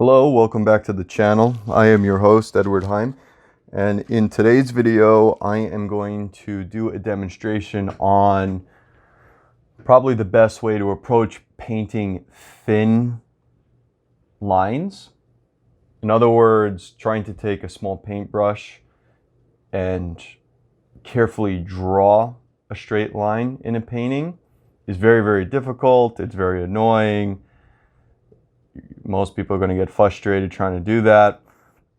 Hello, welcome back to the channel. I am your host, Edward Heim, and in today's video, I am going to do a demonstration on probably the best way to approach painting thin lines. In other words, trying to take a small paintbrush and carefully draw a straight line in a painting is very, very difficult. It's very annoying. Most people are going to get frustrated trying to do that.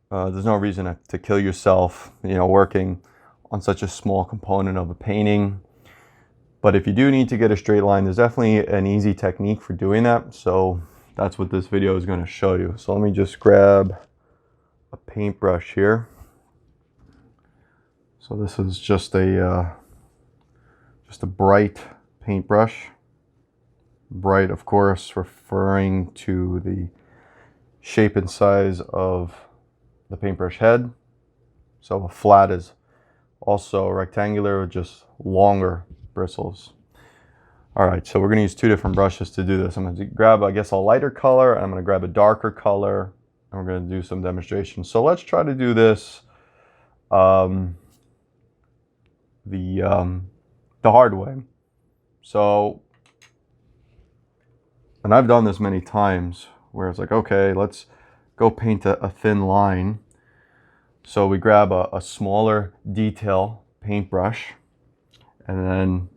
There's no reason to kill yourself, working on such a small component of a painting. But if you do need to get a straight line, there's definitely an easy technique for doing that. So that's what this video is going to show you. So let me just grab a paintbrush here. So this is just a bright paintbrush. Bright, of course, referring to the shape and size of the paintbrush head. So a flat is also rectangular with just longer bristles. All right, so we're going to use two different brushes to do this. I'm going to grab, I guess, a lighter color, and I'm going to grab a darker color, and we're going to do some demonstrations. So let's try to do this the hard way. So, and I've done this many times where it's like, okay, let's go paint a thin line. So we grab a smaller detail paintbrush, and then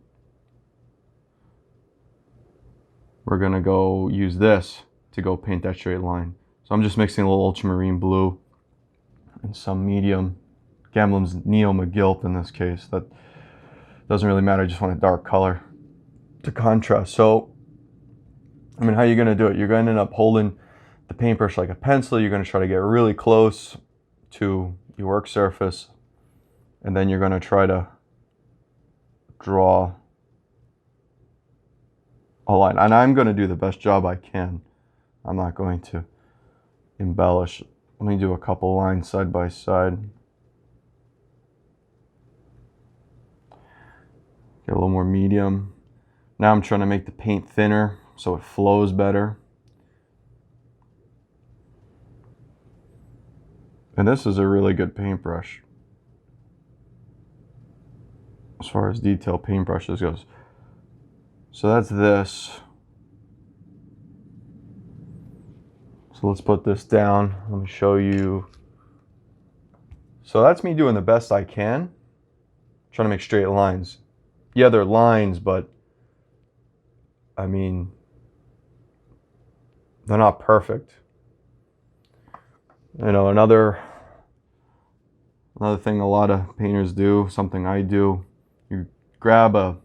we're gonna go use this to go paint that straight line. So I'm just mixing a little ultramarine blue and some medium, Gamblin's Neo McGilt in this case. That doesn't really matter, I just want a dark color to contrast. So how are you going to do it? You're going to end up holding the paintbrush like a pencil. You're going to try to get really close to your work surface, and then you're going to try to draw a line. And I'm going to do the best job I can. I'm not going to embellish. Let me do a couple lines side by side. Get a little more medium. Now I'm trying to make the paint thinner so it flows better. And this is a really good paintbrush as far as detail paintbrushes goes. So that's this. So let's put this down. Let me show you. So that's me doing the best I can, trying to make straight lines. Yeah, they're lines, but I mean, they're not perfect. Another thing a lot of painters do, something I do, you grab a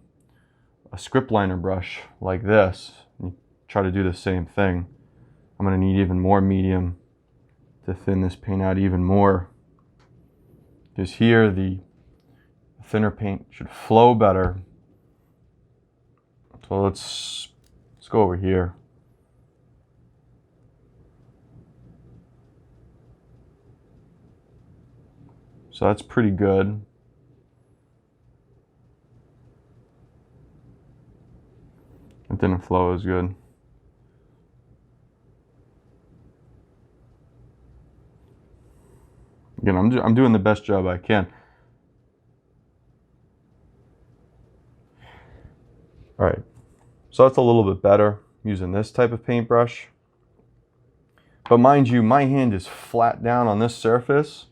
script liner brush like this, and you try to do the same thing. I'm going to need even more medium to thin this paint out even more, because here the thinner paint should flow better. So let's go over here. So that's pretty good. It didn't flow as good. Again, I'm doing the best job I can. All right, so that's a little bit better using this type of paintbrush. But mind you, my hand is flat down on this surface,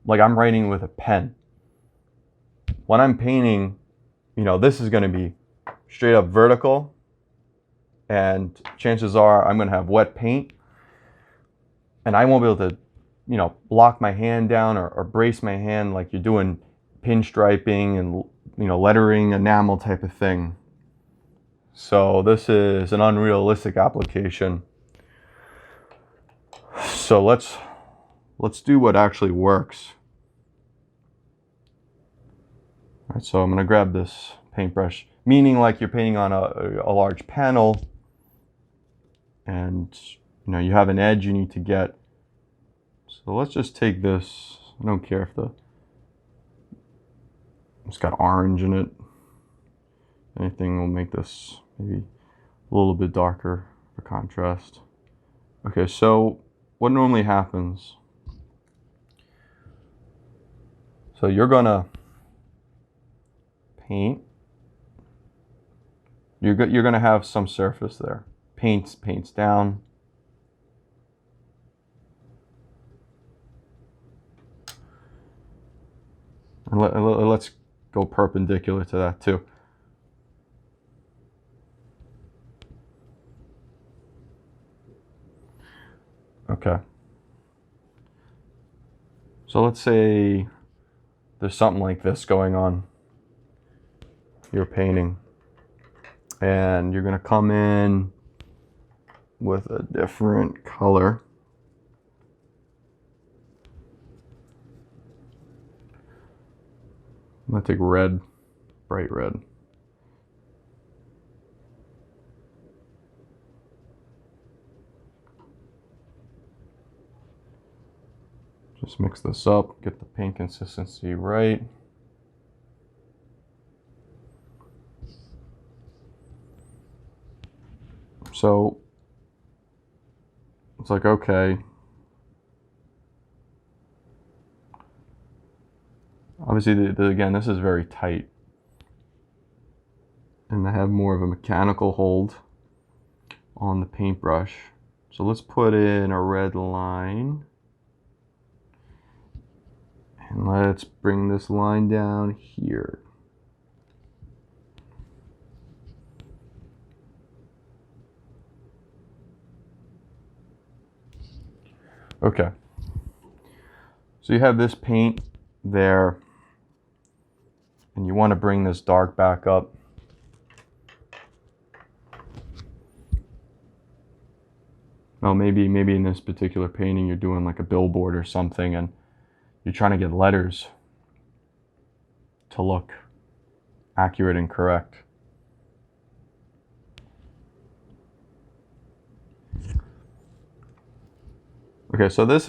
like I'm writing with a pen. When I'm painting, this is going to be straight up vertical, and chances are I'm going to have wet paint, and I won't be able to, lock my hand down or brace my hand like you're doing pinstriping and, lettering, enamel type of thing. So this is an unrealistic application. So let's do what actually works. All right, so I'm going to grab this paintbrush, meaning like you're painting on a large panel, and you have an edge you need to get. So let's just take this. I don't care if it's got orange in it. Anything will make this maybe a little bit darker for contrast. Okay, so what normally happens, so you're gonna paint. You're gonna have some surface there. Paints down. And let's go perpendicular to that too. Okay. So let's say there's something like this going on. You're painting. And you're going to come in with a different color. I'm going to take red, bright red. Just mix this up, get the paint consistency right. So it's like, okay, obviously again, this is very tight, and I have more of a mechanical hold on the paintbrush. So let's put in a red line, and let's bring this line down here. Okay, so you have this paint there, and you want to bring this dark back up. Well, maybe in this particular painting you're doing like a billboard or something, and you're trying to get letters to look accurate and correct. Okay, so this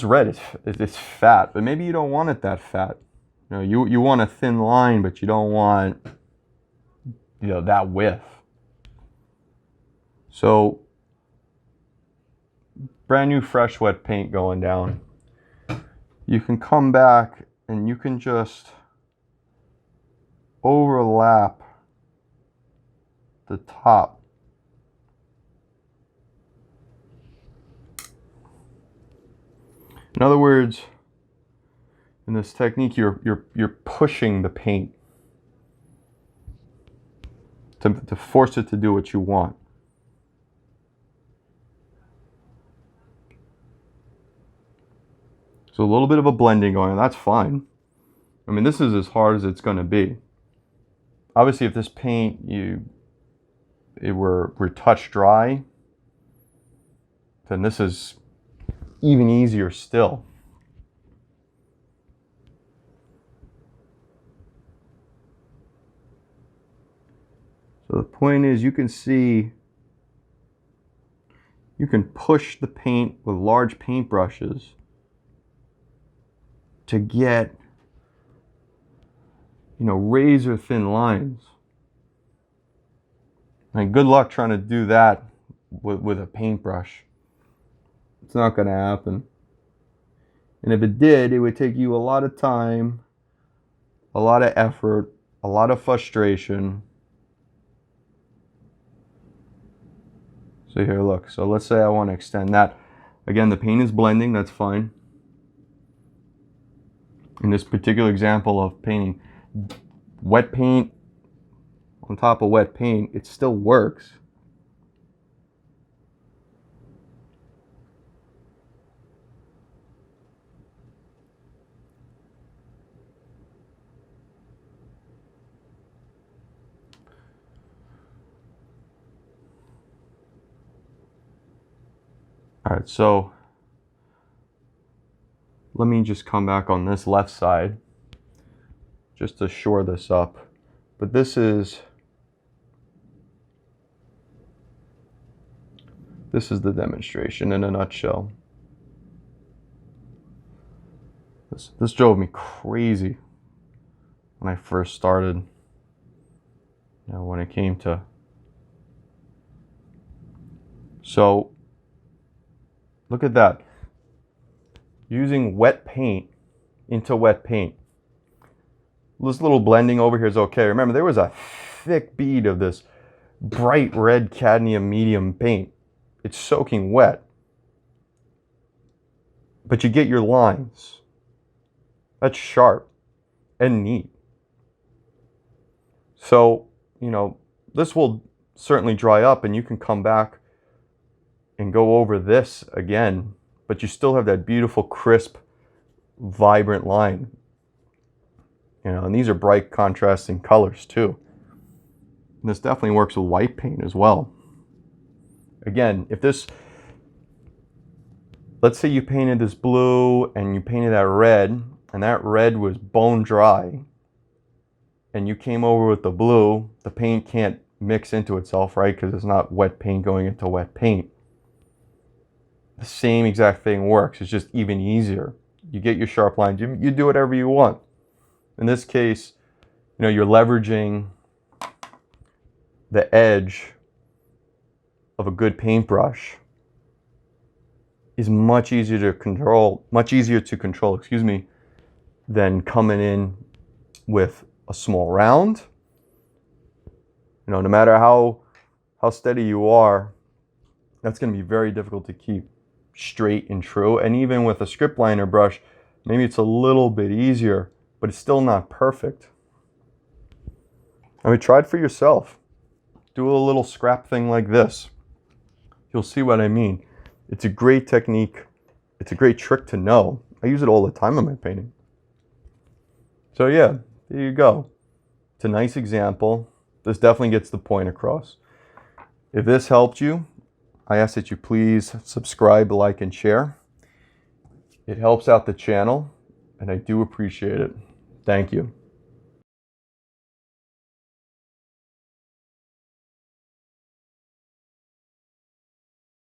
red is fat, but maybe you don't want it that fat. You know, you want a thin line, but you don't want, you know, that width. So brand new fresh wet paint going down. You can come back and you can just overlap the top. In other words, in this technique, you're pushing the paint to force it to do what you want. So a little bit of a blending going on, that's fine. I mean, this is as hard as it's going to be. Obviously, if this paint were touch dry, then this is even easier still. So the point is, you can see, you can push the paint with large paint brushes to get, you know, razor thin lines. And good luck trying to do that with a paintbrush. It's not going to happen. And if it did, it would take you a lot of time, a lot of effort, a lot of frustration. So here, look. So let's say I want to extend that. Again, the paint is blending, that's fine. In this particular example of painting wet paint on top of wet paint, it still works. All right, so let me just come back on this left side just to shore this up. But this is the demonstration in a nutshell. This drove me crazy when I first started. You know, when it came to, so Look at that. Using wet paint into wet paint. This little blending over here is okay. Remember, there was a thick bead of this bright red cadmium medium paint. It's soaking wet. But you get your lines. That's sharp and neat. So, you know, this will certainly dry up and you can come back and go over this again, but you still have that beautiful, crisp, vibrant line. You know, and these are bright contrasting colors too. And this definitely works with white paint as well. Again, if this, let's say you painted this blue and you painted that red, and that red was bone dry, and you came over with the blue, the paint can't mix into itself, right? Because it's not wet paint going into wet paint. The same exact thing works. It's just even easier. You get your sharp lines. You do whatever you want. In this case, you know, you're leveraging the edge of a good paintbrush is much easier to control, excuse me, than coming in with a small round. You know, no matter how steady you are, that's going to be very difficult to keep straight and true. And even with a script liner brush, maybe it's a little bit easier, but it's still not perfect. I mean, try it for yourself. Do a little scrap thing like this. You'll see what I mean. It's a great technique. It's a great trick to know. I use it all the time in my painting. So yeah, there you go. It's a nice example. This definitely gets the point across. If this helped you, I ask that you please subscribe, like, and share. It helps out the channel, and I do appreciate it. Thank you.